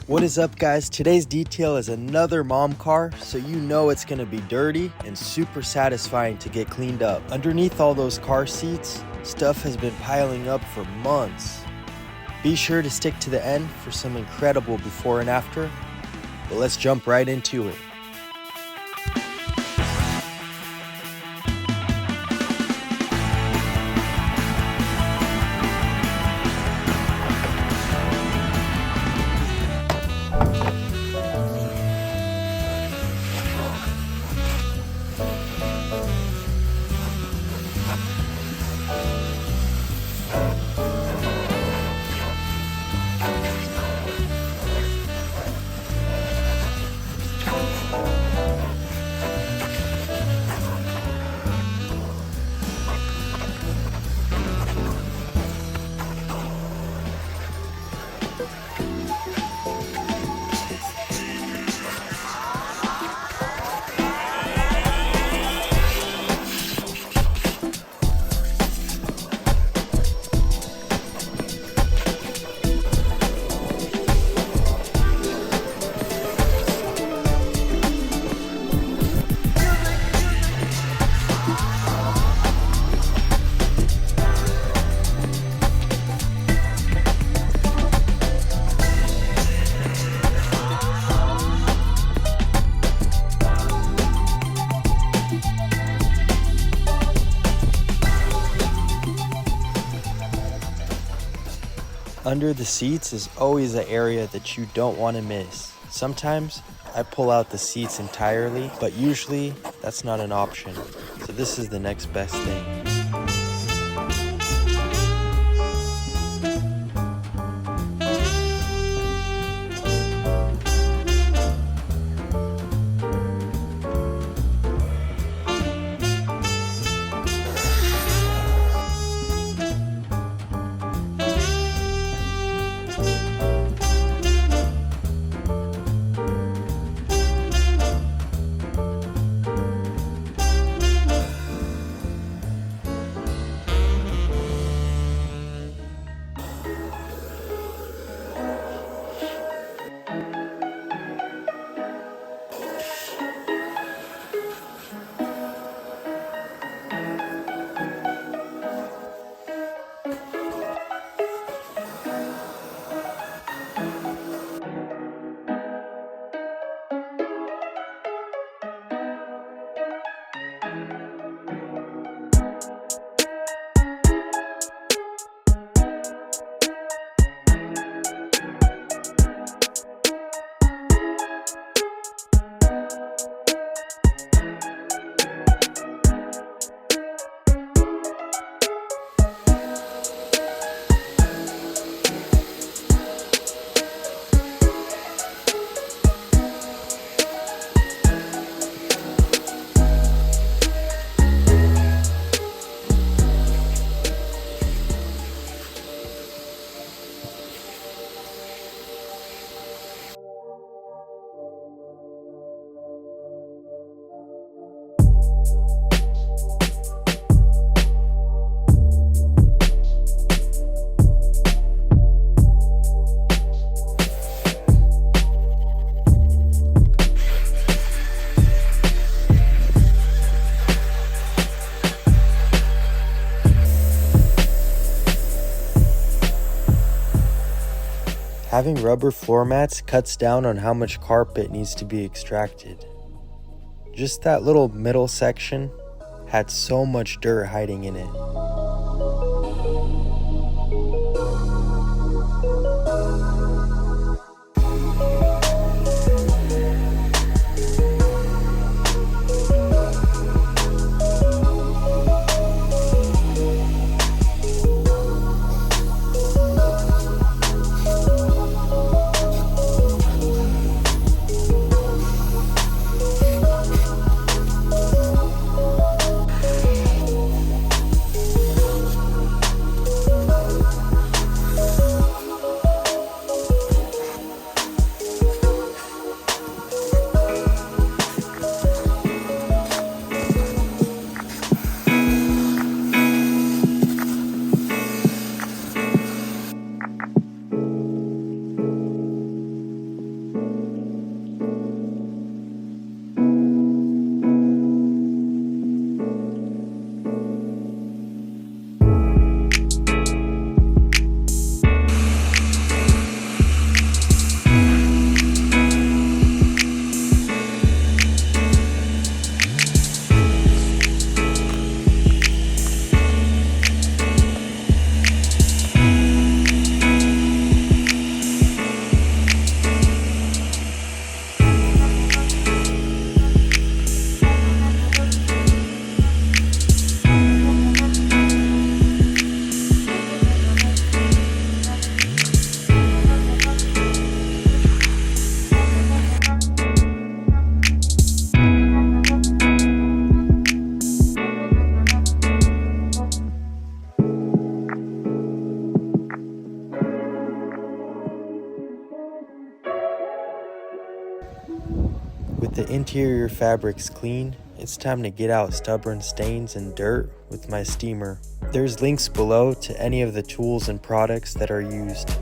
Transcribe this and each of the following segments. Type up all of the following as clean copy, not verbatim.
What is up, guys? Today's detail is another mom car, so you know it's gonna be dirty and super satisfying to get cleaned up. Underneath all those car seats, stuff has been piling up for months. Be sure to stick to the end for some incredible before and after, but let's jump right into it. Under the seats is always an area that you don't want to miss. Sometimes I pull out the seats entirely, but usually that's not an option. So this is the next best thing. Having rubber floor mats cuts down on how much carpet needs to be extracted. Just that little middle section had so much dirt hiding in it. With the interior fabrics clean, it's time to get out stubborn stains and dirt with my steamer. There's links below to any of the tools and products that are used.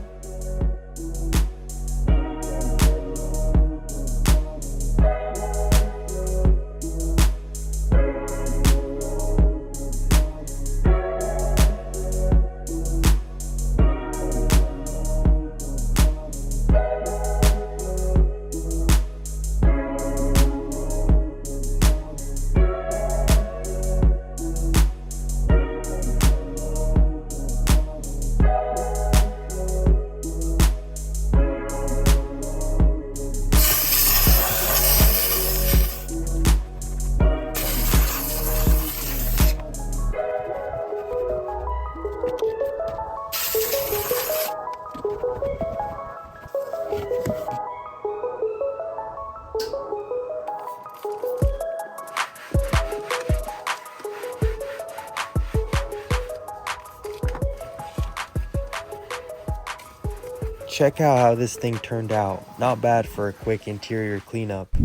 Check out how this thing turned out. Not bad for a quick interior cleanup.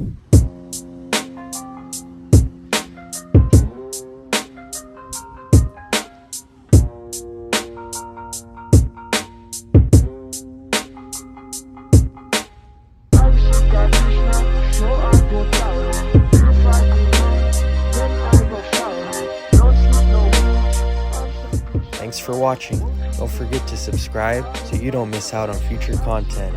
Thanks for watching. Don't forget to subscribe so you don't miss out on future content.